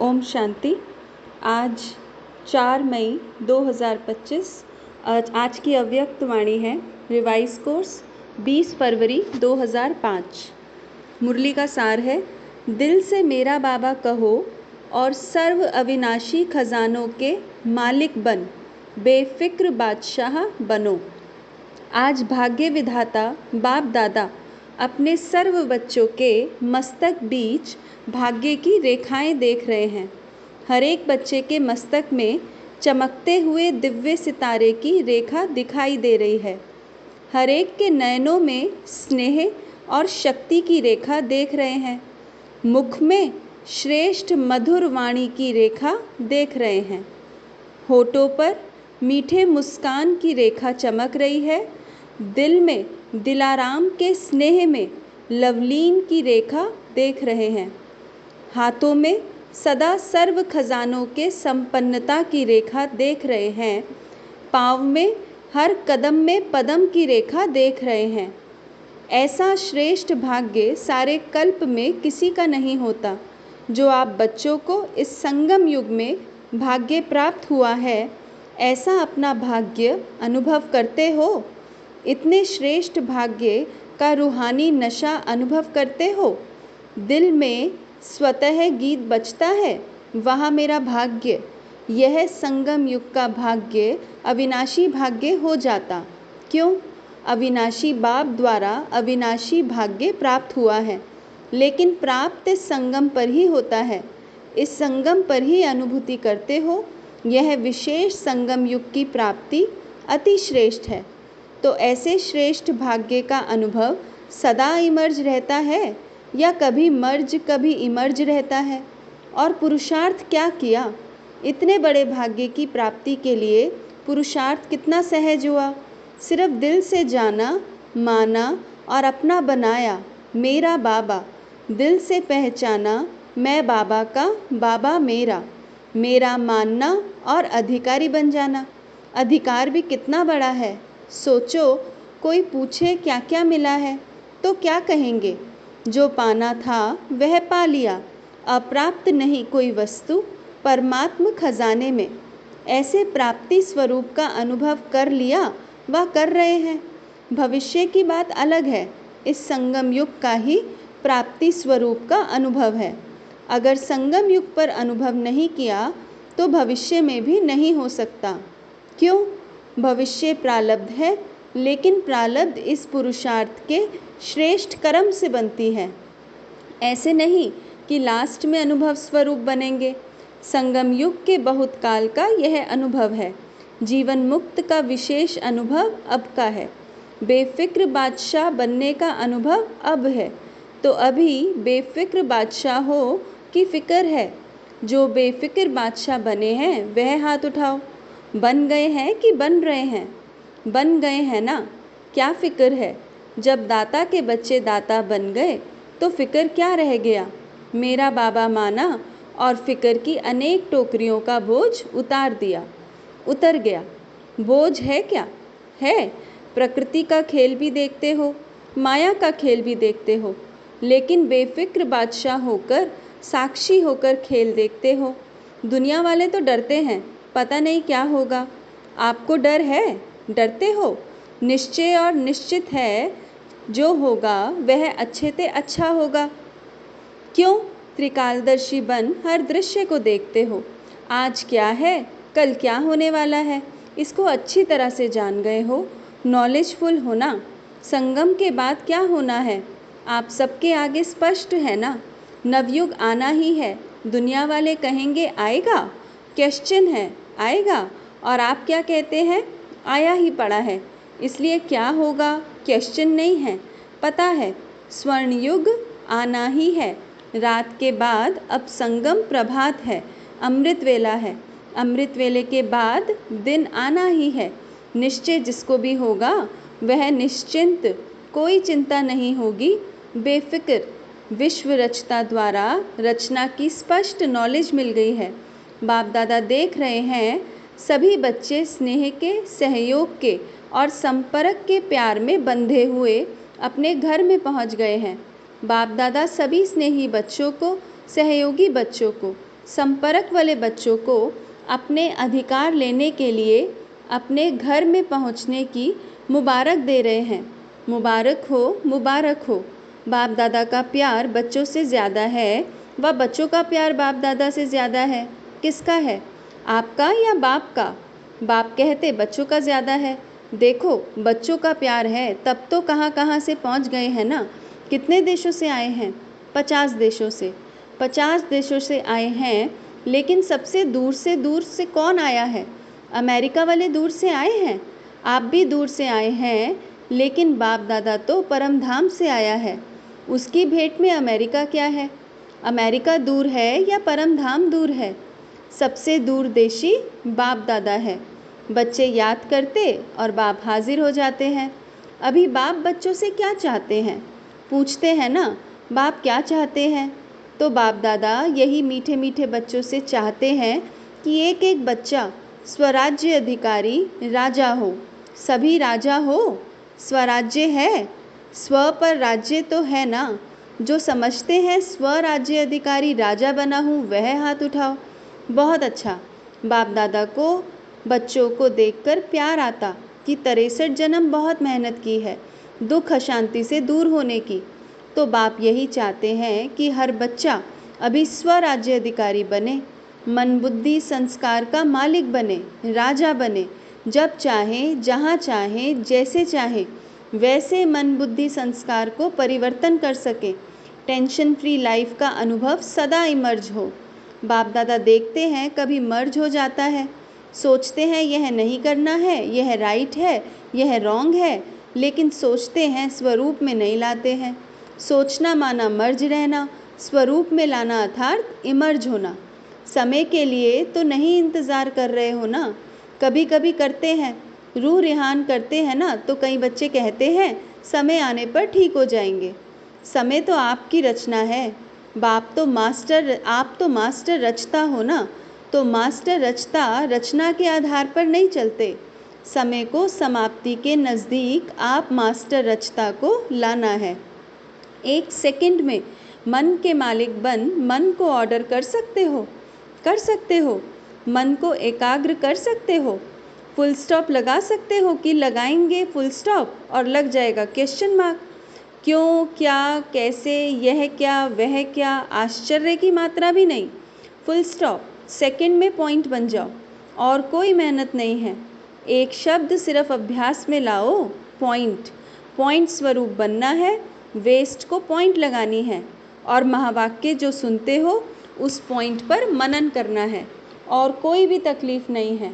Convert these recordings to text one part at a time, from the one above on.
ओम शांति। आज 4 मई 2025। आज की अव्यक्त वाणी है रिवाइज कोर्स 20 फरवरी 2005। मुरली का सार है, दिल से मेरा बाबा कहो और सर्व अविनाशी खजानों के मालिक बन, बेफिक्र बादशाह बनो। आज भाग्य विधाता बाप दादा अपने सर्व बच्चों के मस्तक बीच भाग्य की रेखाएं देख रहे हैं। हर एक बच्चे के मस्तक में चमकते हुए दिव्य सितारे की रेखा दिखाई दे रही है। हर एक के नयनों में स्नेह और शक्ति की रेखा देख रहे हैं। मुख में श्रेष्ठ मधुर वाणी की रेखा देख रहे हैं। होठों पर मीठे मुस्कान की रेखा चमक रही है। दिल में दिलाराम के स्नेह में लवलीन की रेखा देख रहे हैं। हाथों में सदा सर्व खजानों के संपन्नता की रेखा देख रहे हैं। पाँव में हर कदम में पदम की रेखा देख रहे हैं। ऐसा श्रेष्ठ भाग्य सारे कल्प में किसी का नहीं होता। जो आप बच्चों को इस संगम युग में भाग्य प्राप्त हुआ है, ऐसा अपना भाग्य अनुभव करते हो। इतने श्रेष्ठ भाग्य का रूहानी नशा अनुभव करते हो। दिल में स्वतः गीत बजता है, वहाँ मेरा भाग्य। यह संगम युग का भाग्य अविनाशी भाग्य हो जाता। क्यों? अविनाशी बाप द्वारा अविनाशी भाग्य प्राप्त हुआ है, लेकिन प्राप्त इस संगम पर ही होता है। इस संगम पर ही अनुभूति करते हो। यह विशेष संगम युग की प्राप्ति अति श्रेष्ठ है। तो ऐसे श्रेष्ठ भाग्य का अनुभव सदा इमर्ज रहता है या कभी मर्ज कभी इमर्ज रहता है? और पुरुषार्थ क्या किया? इतने बड़े भाग्य की प्राप्ति के लिए पुरुषार्थ कितना सहज हुआ। सिर्फ दिल से जाना, माना और अपना बनाया मेरा बाबा। दिल से पहचाना मैं बाबा का, बाबा मेरा। मेरा मानना और अधिकारी बन जाना। अधिकार भी कितना बड़ा है। सोचो, कोई पूछे क्या क्या मिला है तो क्या कहेंगे? जो पाना था वह पा लिया। अप्राप्त नहीं कोई वस्तु परमात्म खजाने में। ऐसे प्राप्ति स्वरूप का अनुभव कर लिया व कर रहे हैं। भविष्य की बात अलग है। इस संगम युग का ही प्राप्ति स्वरूप का अनुभव है। अगर संगम युग पर अनुभव नहीं किया तो भविष्य में भी नहीं हो सकता। क्यों? भविष्य प्रारब्ध है, लेकिन प्रारब्ध इस पुरुषार्थ के श्रेष्ठ कर्म से बनती है। ऐसे नहीं कि लास्ट में अनुभव स्वरूप बनेंगे। संगम युग के बहुत काल का यह अनुभव है। जीवन मुक्त का विशेष अनुभव अब का है। बेफिक्र बादशाह बनने का अनुभव अब है। तो अभी बेफिक्र बादशाह हो कि फिक्र है? जो बेफिक्र बादशाह बने हैं वह हाथ उठाओ। बन गए हैं कि बन रहे हैं? बन गए हैं ना। क्या फिक्र है? जब दाता के बच्चे दाता बन गए तो फिक्र क्या रह गया? मेरा बाबा माना और फिक्र की अनेक टोकरियों का बोझ उतार दिया, उतर गया। बोझ है क्या? है। प्रकृति का खेल भी देखते हो, माया का खेल भी देखते हो, लेकिन बेफिक्र बादशाह होकर, साक्षी होकर खेल देखते हो। दुनिया वाले तो डरते हैं, पता नहीं क्या होगा। आपको डर है? डरते हो? निश्चय और निश्चित है जो होगा वह अच्छे से अच्छा होगा। क्यों? त्रिकालदर्शी बन हर दृश्य को देखते हो। आज क्या है, कल क्या होने वाला है, इसको अच्छी तरह से जान गए हो। नॉलेजफुल होना। संगम के बाद क्या होना है, आप सबके आगे स्पष्ट है ना। नवयुग आना ही है। दुनिया वाले कहेंगे आएगा, क्वेश्चन है आएगा, और आप क्या कहते हैं? आया ही पड़ा है। इसलिए क्या होगा, क्वेश्चन नहीं है, पता है। स्वर्ण युग आना ही है। रात के बाद अब संगम प्रभात है, अमृत वेला है। अमृत वेले के बाद दिन आना ही है। निश्चय जिसको भी होगा वह निश्चिंत, कोई चिंता नहीं होगी, बेफिक्र। विश्व रचता द्वारा रचना की स्पष्ट नॉलेज मिल गई है। बाप दादा देख रहे हैं सभी बच्चे स्नेह के, सहयोग के और संपर्क के प्यार में बंधे हुए अपने घर में पहुंच गए हैं। बाप दादा सभी स्नेही बच्चों को, सहयोगी बच्चों को संपर्क वाले बच्चों को अपने अधिकार लेने के लिए अपने घर में पहुंचने की मुबारक दे रहे हैं। मुबारक हो, मुबारक हो। बाप दादा का प्यार बच्चों से ज़्यादा है व बच्चों का प्यार बाप दादा से ज़्यादा है। किसका है, आपका या बाप का? बाप कहते बच्चों का ज़्यादा है। देखो, बच्चों का प्यार है तब तो कहाँ कहाँ से पहुँच गए हैं ना। कितने देशों से आए हैं? 50 देशों से। 50 देशों से आए हैं, लेकिन सबसे दूर से कौन आया है? अमेरिका वाले दूर से आए हैं। आप भी दूर से आए हैं, लेकिन बाप दादा तो परम धाम से आया है। उसकी भेंट में अमेरिका क्या है? अमेरिका दूर है या परम धाम दूर है? सबसे दूरदेशी बाप दादा है। बच्चे याद करते और बाप हाजिर हो जाते हैं। अभी बाप बच्चों से क्या चाहते हैं? पूछते हैं ना, बाप क्या चाहते हैं? तो बाप दादा यही मीठे मीठे बच्चों से चाहते हैं कि एक एक बच्चा स्वराज्य अधिकारी राजा हो। सभी राजा हो। स्वराज्य है, स्व पर राज्य तो है ना। जो समझते हैं स्वराज्य अधिकारी राजा बना हूँ वह हाथ उठाओ। बहुत अच्छा। बाप दादा को बच्चों को देखकर प्यार आता कि 63 जन्म बहुत मेहनत की है दुख अशांति से दूर होने की। तो बाप यही चाहते हैं कि हर बच्चा अभी स्वराज्य अधिकारी बने, मन बुद्धि संस्कार का मालिक बने, राजा बने। जब चाहे, जहाँ चाहे, जैसे चाहे वैसे मन बुद्धि संस्कार को परिवर्तन कर सके। टेंशन फ्री लाइफ का अनुभव सदा इमर्ज हो। बाप दादा देखते हैं कभी मर्ज हो जाता है, सोचते हैं यह नहीं करना है, यह राइट है, यह रॉन्ग है, लेकिन सोचते हैं स्वरूप में नहीं लाते हैं। सोचना माना मर्ज रहना, स्वरूप में लाना अर्थात इमर्ज होना। समय के लिए तो नहीं इंतज़ार कर रहे हो ना, कभी कभी करते हैं, रूह रिहान करते हैं ना। तो कई बच्चे कहते हैं समय आने पर ठीक हो जाएंगे। समय तो आपकी रचना है। आप तो मास्टर रचता हो ना। तो मास्टर रचता रचना के आधार पर नहीं चलते। समय को समाप्ति के नज़दीक आप मास्टर रचता को लाना है। 1 सेकंड में मन के मालिक बन मन को ऑर्डर कर सकते हो? कर सकते हो। मन को एकाग्र कर सकते हो? फुल स्टॉप लगा सकते हो कि लगाएंगे फुल स्टॉप और लग जाएगा क्वेश्चन मार्क? क्यों, क्या, कैसे, यह क्या, वह क्या, आश्चर्य की मात्रा भी नहीं। फुल स्टॉप, सेकंड में पॉइंट बन जाओ। और कोई मेहनत नहीं है। एक शब्द सिर्फ अभ्यास में लाओ, पॉइंट। पॉइंट स्वरूप बनना है, वेस्ट को पॉइंट लगानी है, और महावाक्य जो सुनते हो उस पॉइंट पर मनन करना है। और कोई भी तकलीफ नहीं है।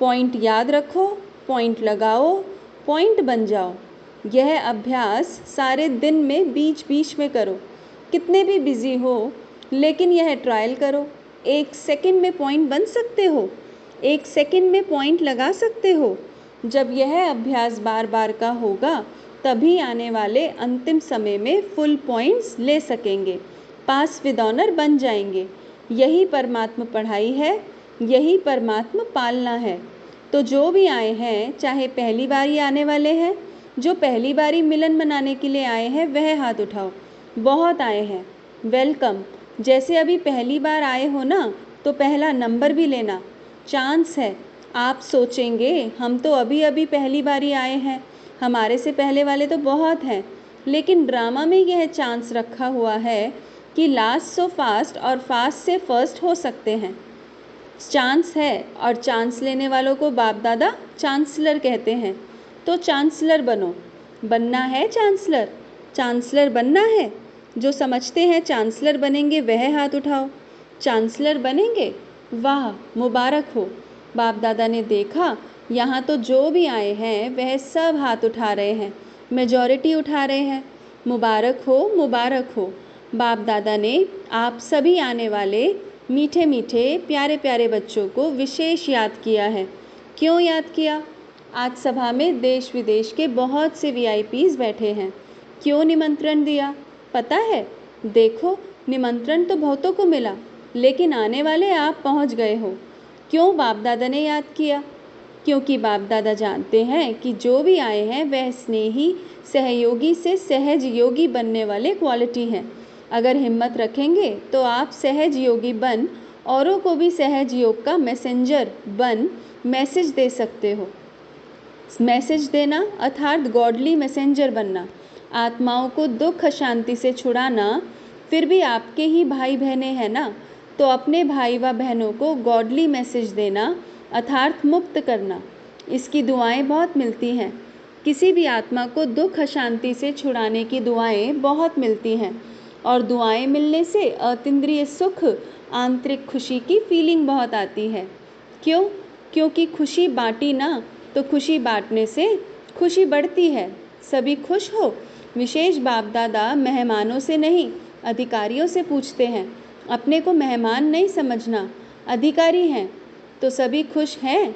पॉइंट याद रखो, पॉइंट लगाओ, पॉइंट बन जाओ। यह अभ्यास सारे दिन में बीच बीच में करो, कितने भी बिजी हो, लेकिन यह ट्रायल करो। 1 सेकंड में पॉइंट बन सकते हो, 1 सेकंड में पॉइंट लगा सकते हो। जब यह अभ्यास बार बार का होगा, तभी आने वाले अंतिम समय में फुल पॉइंट्स ले सकेंगे, पास विद ऑनर बन जाएंगे। यही परमात्मा पढ़ाई है, यही परमात्मा पालना है। तो जो भी आए हैं, चाहे पहली बार ही आने वाले हैं, जो पहली बारी मिलन मनाने के लिए आए हैं वह हाथ उठाओ। बहुत आए हैं, वेलकम। जैसे अभी पहली बार आए हो ना, तो पहला नंबर भी लेना, चांस है। आप सोचेंगे हम तो अभी अभी पहली बारी आए हैं, हमारे से पहले वाले तो बहुत हैं, लेकिन ड्रामा में यह चांस रखा हुआ है कि लास्ट सो फास्ट और फास्ट से फर्स्ट हो सकते हैं। चांस है, और चांस लेने वालों को बाप दादा चांसलर कहते हैं। तो चांसलर बनो। बनना है चांसलर, चांसलर बनना है। जो समझते हैं चांसलर बनेंगे वह हाथ उठाओ। चांसलर बनेंगे? वाह, मुबारक हो। बाप दादा ने देखा यहाँ तो जो भी आए हैं वह सब हाथ उठा रहे हैं, मेजॉरिटी उठा रहे हैं। मुबारक हो, मुबारक हो। बाप दादा ने आप सभी आने वाले मीठे मीठे प्यारे प्यारे बच्चों को विशेष याद किया है। क्यों याद किया? आज सभा में देश विदेश के बहुत से वीआईपीज़ बैठे हैं। क्यों निमंत्रण दिया पता है? देखो, निमंत्रण तो बहुतों को मिला, लेकिन आने वाले आप पहुंच गए हो। क्यों बाप दादा ने याद किया? क्योंकि बाप दादा जानते हैं कि जो भी आए हैं वह स्नेही सहयोगी से सहज योगी बनने वाले क्वालिटी हैं। अगर हिम्मत रखेंगे तो आप सहज योगी बन औरों को भी सहज योग का मैसेंजर बन मैसेज दे सकते हो। मैसेज देना अर्थात गॉडली मैसेंजर बनना, आत्माओं को दुख अशांति से छुड़ाना। फिर भी आपके ही भाई बहनें हैं ना, तो अपने भाई व बहनों को गॉडली मैसेज देना अर्थात मुक्त करना। इसकी दुआएं बहुत मिलती हैं। किसी भी आत्मा को दुख अशांति से छुड़ाने की दुआएं बहुत मिलती हैं, और दुआएं मिलने से अतीन्द्रिय सुख, आंतरिक खुशी की फीलिंग बहुत आती है। क्यों? क्योंकि खुशी बांटी ना, तो खुशी बांटने से खुशी बढ़ती है। सभी खुश हो। विशेष बाप दादा मेहमानों से नहीं, अधिकारियों से पूछते हैं। अपने को मेहमान नहीं समझना, अधिकारी हैं। तो सभी खुश हैं?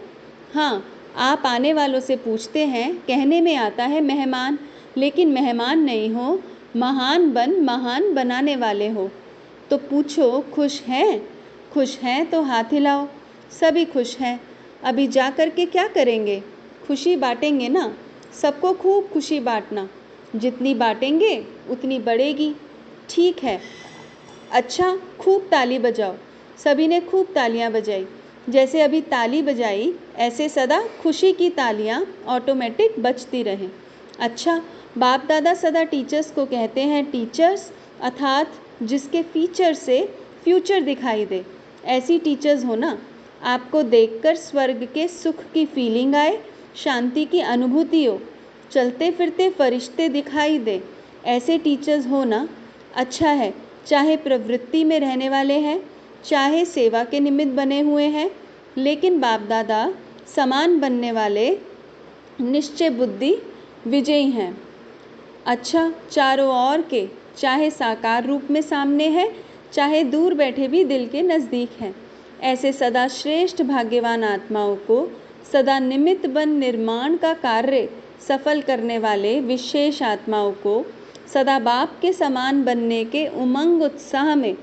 हाँ, आप आने वालों से पूछते हैं, कहने में आता है मेहमान, लेकिन मेहमान नहीं हो, महान महान बनाने वाले हो। तो पूछो, खुश हैं? खुश हैं तो हाथ हिलाओ। सभी खुश हैं। अभी जा कर के क्या करेंगे? खुशी बांटेंगे ना। सबको खूब खुशी बांटना, जितनी बांटेंगे उतनी बढ़ेगी। ठीक है। अच्छा, खूब ताली बजाओ। सभी ने खूब तालियां बजाई। जैसे अभी ताली बजाई, ऐसे सदा खुशी की तालियां ऑटोमेटिक बजती रहें। अच्छा, बाप दादा सदा टीचर्स को कहते हैं टीचर्स, अर्थात जिसके फीचर से फ्यूचर दिखाई दे। ऐसी टीचर्स हो ना, आपको देखकर स्वर्ग के सुख की फीलिंग आए, शांति की अनुभूति हो, चलते फिरते फरिश्ते दिखाई दे। ऐसे टीचर्स हो ना। अच्छा है, चाहे प्रवृत्ति में रहने वाले हैं, चाहे सेवा के निमित्त बने हुए हैं, लेकिन बाप दादा समान बनने वाले निश्चय बुद्धि विजयी हैं। अच्छा, चारों ओर के, चाहे साकार रूप में सामने है, चाहे दूर बैठे भी दिल के नज़दीक हैं। ऐसे सदा श्रेष्ठ भाग्यवान आत्माओं को सदा निमित्त बन निर्माण का कार्य सफल करने वाले विशेष आत्माओं को सदा बाप के समान बनने के उमंग उत्साह में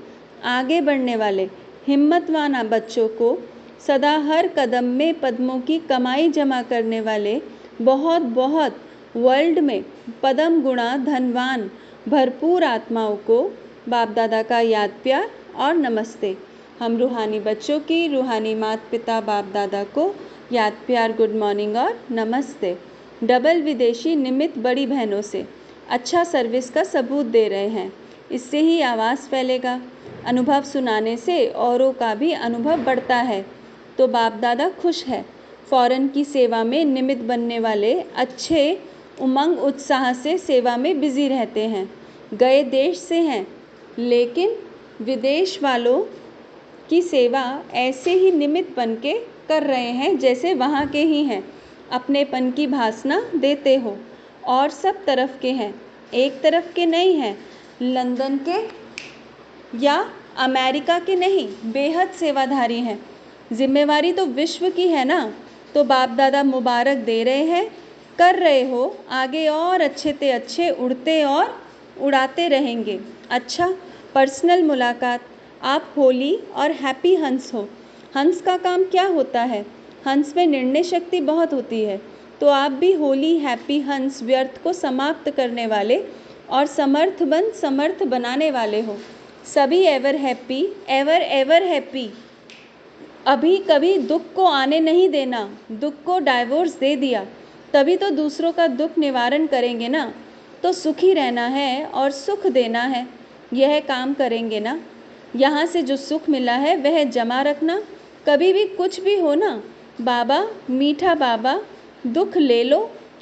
आगे बढ़ने वाले हिम्मतवान बच्चों को सदा हर कदम में पद्मों की कमाई जमा करने वाले बहुत बहुत वर्ल्ड में पदम गुणा धनवान भरपूर आत्माओं को बाप दादा का याद प्यार और नमस्ते। हम रूहानी बच्चों की रूहानी माता पिता बाप दादा को याद प्यार गुड मॉर्निंग और नमस्ते। डबल विदेशी निमित्त बड़ी बहनों से अच्छा सर्विस का सबूत दे रहे हैं। इससे ही आवाज़ फैलेगा। अनुभव सुनाने से औरों का भी अनुभव बढ़ता है। तो बाप दादा खुश है। फॉरेन की सेवा में निमित्त बनने वाले अच्छे उमंग उत्साह से सेवा में बिजी रहते हैं। गए देश से हैं, लेकिन विदेश वालों की सेवा ऐसे ही निमित्त बन के कर रहे हैं जैसे वहाँ के ही हैं। अपनेपन की भासना देते हो, और सब तरफ के हैं, एक तरफ के नहीं हैं। लंदन के या अमेरिका के नहीं, बेहद सेवाधारी हैं। जिम्मेवारी तो विश्व की है ना। तो बाप दादा मुबारक दे रहे हैं, कर रहे हो, आगे और अच्छे ते अच्छे उड़ते और उड़ाते रहेंगे। अच्छा, पर्सनल मुलाकात। आप होली और हैप्पी हंस हो। हंस का काम क्या होता है? हंस में निर्णय शक्ति बहुत होती है। तो आप भी होली हैप्पी हंस व्यर्थ को समाप्त करने वाले और समर्थ बनाने वाले हो। सभी ever happy, ever ever happy. अभी कभी दुख को आने नहीं देना। दुख को डाइवोर्स दे दिया, तभी तो दूसरों का दुख निवारण करेंगे ना। तो सुखी रहना है और सुख देना है, यह काम करेंगे ना। यहाँ से जो सुख मिला है वह जमा रखना। कभी भी कुछ भी हो ना, बाबा मीठा बाबा, दुख ले लो,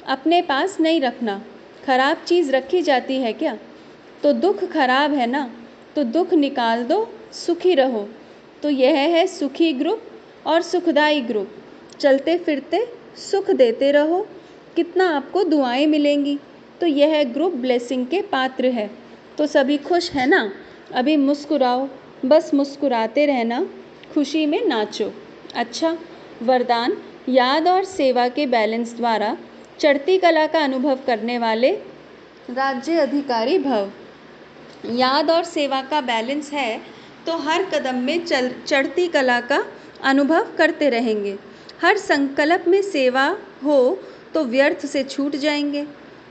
अपने पास नहीं रखना। खराब चीज़ रखी जाती है क्या? तो दुख खराब है ना, तो दुख निकाल दो, सुखी रहो। तो यह है सुखी ग्रुप और सुखदाई ग्रुप। चलते फिरते सुख देते रहो, कितना आपको दुआएं मिलेंगी। तो यह ग्रुप ब्लेसिंग के पात्र है। तो सभी खुश है ना। अभी मुस्कुराओ, बस मुस्कुराते रहना, खुशी में नाचो। अच्छा, वरदान। याद और सेवा के बैलेंस द्वारा चढ़ती कला का अनुभव करने वाले राज्य अधिकारी भव। याद और सेवा का बैलेंस है तो हर कदम में चढ़ती कला का अनुभव करते रहेंगे। हर संकल्प में सेवा हो तो व्यर्थ से छूट जाएंगे।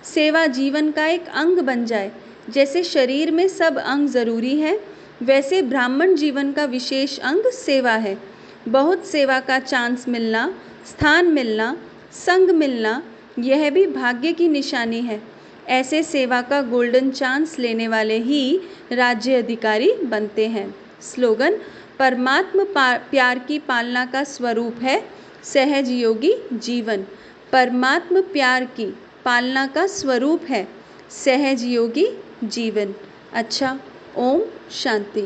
सेवा जीवन का एक अंग बन जाए। जैसे शरीर में सब अंग ज़रूरी हैं, वैसे ब्राह्मण जीवन का विशेष अंग सेवा है। बहुत सेवा का चांस मिलना, स्थान मिलना, संग मिलना, यह भी भाग्य की निशानी है। ऐसे सेवा का गोल्डन चांस लेने वाले ही राज्य अधिकारी बनते हैं। स्लोगन: परमात्म प्यार की पालना का स्वरूप है सहज योगी जीवन। परमात्म प्यार की पालना का स्वरूप है सहज योगी जीवन। अच्छा, ओम शांति।